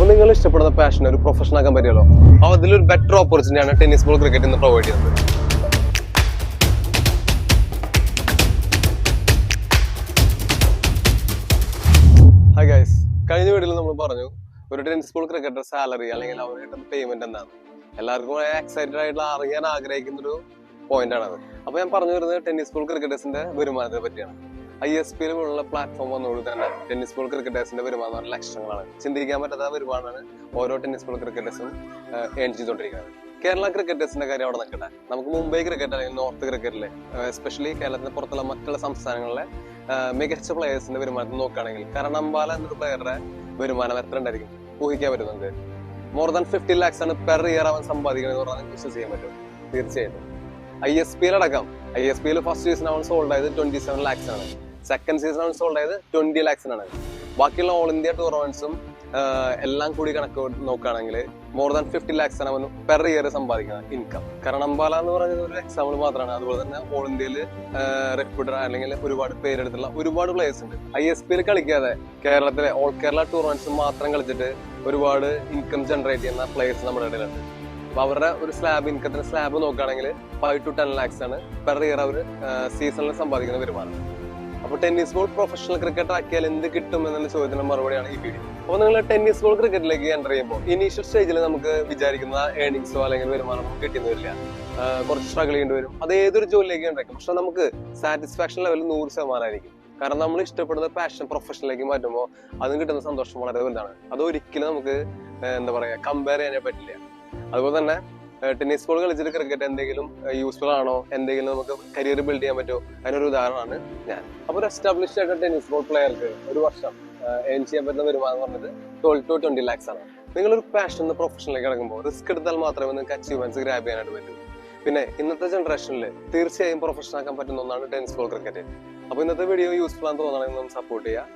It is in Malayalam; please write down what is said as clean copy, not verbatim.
അപ്പോൾ നിങ്ങൾ ഇഷ്ടപ്പെടുന്ന പാഷൻ ഒരു പ്രൊഫഷൻ ആക്കാൻ പറ്റുമല്ലോ. അപ്പോൾ അതിലൊരു ബെറ്റർ ഓപ്പർച്യൂണിറ്റിയാണ് ടെന്നീസ് ബോൾ ക്രിക്കറ്റ് ഇന്ന് പ്രൊവൈഡ് ചെയ്യുന്നത്. ഹായ് ഗൈസ്, കഴിഞ്ഞ വീഡിയോയിൽ നമ്മൾ പറഞ്ഞു ഒരു ടെന്നീസ് ബോൾ ക്രിക്കറ്റർ സാലറി അല്ലെങ്കിൽ അവർ കിട്ടുന്ന പേയ്മെന്റ് എന്താണ്. എല്ലാവർക്കും എക്സൈറ്റഡ് ആയിട്ടുള്ള അറിയാൻ ആഗ്രഹിക്കുന്ന ഒരു പോയിന്റ് ആണത്. അപ്പൊ ഞാൻ പറഞ്ഞു വരുന്നത് ടെന്നീസ് ബോൾ ക്രിക്കറ്റേഴ്സിന്റെ വരുമാനത്തെ പറ്റിയാണ്. ISPL പോലുള്ള പ്ലാറ്റ്ഫോം വന്നതോട് തന്നെ ടെന്നീസ് ബോൾ ക്രിക്കറ്റേഴ്സിന്റെ വരുമാനം ലക്ഷങ്ങളാണ്. ചിന്തിക്കാൻ പറ്റാത്ത വരുമാനമാണ് ഓരോ ടെന്നീസ് ബോൾ ക്രിക്കറ്റേഴ്സും ഏൺ ചെയ്തുകൊണ്ടിരിക്കുന്നത്. കേരള ക്രിക്കറ്റേഴ്സിന്റെ കാര്യം അവിടെ നിൽക്കട്ടെ. നമുക്ക് മുംബൈ ക്രിക്കറ്റ് അല്ലെങ്കിൽ നോർത്ത് ക്രിക്കറ്റിലെ എസ്പെഷ്യലി കേരളത്തിന് പുറത്തുള്ള മറ്റുള്ള സംസ്ഥാനങ്ങളിലെ മികച്ച പ്ലെയേഴ്സിന്റെ വരുമാനത്തിൽ നോക്കുകയാണെങ്കിൽ കരണംബാല എന്നൊരു പ്ലെയറുടെ വരുമാനം എത്ര ഉണ്ടായിരിക്കും ഊഹിക്കാൻ പറ്റും നമുക്ക്. മോർ ദാൻ 50 lakhs ആണ് പെർ ഇയർ അവൻ സമ്പാദിക്കുന്നത് എന്ന് പറഞ്ഞാൽ വിശ്വസിച്ച് ചെയ്യാൻ പറ്റും. തീർച്ചയായിട്ടും ISPL അടക്കം ISPL ഫസ്റ്റ് സീസൺ അവൻ സോൾഡ് ആയത് 27 lakhs ആണ്. സെക്കൻഡ് സീസൺ അവൻ സോൾഡ് ആയത് 20 lakhs ആണ്. ബാക്കിയുള്ള ഓൾ ഇന്ത്യ ടൂർണമെന്റ്സും എല്ലാം കൂടി കണക്ക് നോക്കുകയാണെങ്കിൽ മോർ ദാൻ 50 lakhs ആണ് അവൻ പെർ ഇയർ സമ്പാദിക്കുന്നത് ഇൻകം. കരണംബാല എന്ന് പറയുന്നത് ഒരു എക്സാമ്പിൾ മാത്രമാണ്. അതുപോലെ തന്നെ ഓൾ ഇന്ത്യയിൽ റെപ്യൂട്ടഡ് അല്ലെങ്കിൽ ഒരുപാട് പേരെടുത്തുള്ള ഒരുപാട് പ്ലേയേഴ്സ് ഉണ്ട്. ISPL കളിക്കാതെ കേരളത്തിലെ ഓൾ കേരള ടൂർണമെന്റ്സ് മാത്രം കളിച്ചിട്ട് ഒരുപാട് ഇൻകം ജനറേറ്റ് ചെയ്യുന്ന പ്ലേയേഴ്സ് നമ്മുടെ ഇടയിലുണ്ട്. അപ്പൊ അവരുടെ ഒരു ഇൻകത്തിന്റെ സ്ലാബ് നോക്കുകയാണെങ്കിൽ 5 to 10 lakhs ആണ് പെർ ഇയർ അവർ സീസണിൽ സമ്പാദിക്കുന്ന വരുമാനം. അപ്പൊ ടെന്നീസ് ബോൾ പ്രൊഫഷണൽ ക്രിക്കറ്റർ ആക്കിയാൽ എന്ത് കിട്ടും എന്നുള്ള ചോദ്യത്തിന് മറുപടിയാണ് ഈ വീഡിയോ. അപ്പൊ നിങ്ങൾ ടെന്നീസ് ബോൾ ക്രിക്കറ്റിലേക്ക് എൻ്റർ ചെയ്യുമ്പോൾ ഇനീഷ്യൽ സ്റ്റേജിൽ നമുക്ക് വിചാരിക്കുന്ന ഏർണിങ്സോ അല്ലെങ്കിൽ വരുമാനം നമുക്ക് കിട്ടുന്ന വരില്ല. കുറച്ച് സ്ട്രഗിൾ ചെയ്യേണ്ടി വരും. അത് ഏതൊരു ജോലിയിലേക്ക് ഉണ്ടാക്കും. പക്ഷെ നമുക്ക് സാറ്റിസ്ഫാക്ഷൻ ലെവൽ 100% ആയിരിക്കും. കാരണം നമ്മൾ ഇഷ്ടപ്പെടുന്ന പാഷൻ പ്രൊഫഷനിലേക്ക് മാറ്റുമ്പോൾ അതിന് കിട്ടുന്ന സന്തോഷം വളരെ വലുതാണ്. അത് ഒരിക്കലും നമുക്ക് എന്താ പറയാ കമ്പയർ ചെയ്യാനേ പറ്റില്ല. അതുപോലെ തന്നെ ടെന്നീസ് ബോൾ കളിച്ചിട്ട് ക്രിക്കറ്റ് എന്തെങ്കിലും യൂസ്ഫുൾ ആണോ, എന്തെങ്കിലും നമുക്ക് കരിയർ ബിൽഡ് ചെയ്യാൻ പറ്റുമോ, അതിനൊരു ഉദാഹരണമാണ് ഞാൻ. അപ്പോൾ ഒരു എസ്റ്റാബ്ലിഷ്ഡ് ആയിട്ട് ടെന്നീസ് ബോൾ പ്ലെയർക്ക് ഒരു വർഷം ഏൺ ചെയ്യാൻ പറ്റുന്ന വരുമാനം എന്ന് പറഞ്ഞത് 12 to 20 lakhs ആണ്. നിങ്ങളൊരു പാഷൻ പ്രൊഫഷനിലേക്ക് ഇറങ്ങുമ്പോൾ റിസ്ക് എടുത്താൽ മാത്രമേ നിങ്ങൾക്ക് അച്ചീവ്മെന്റ്സ് ഗ്രാബ് ചെയ്യാനായിട്ട് പറ്റൂ. പിന്നെ ഇന്നത്തെ ജനറേഷനിൽ തീർച്ചയായും പ്രൊഫഷൻ ആക്കാൻ പറ്റുന്ന ഒന്നാണ് ടെന്നീസ് ബോൾ ക്രിക്കറ്റ്. അപ്പോൾ ഇന്നത്തെ വീഡിയോ യൂസ്ഫുൾ ആണെന്ന് തോന്നുകയാണെങ്കിൽ സപ്പോർട്ട് ചെയ്യുക.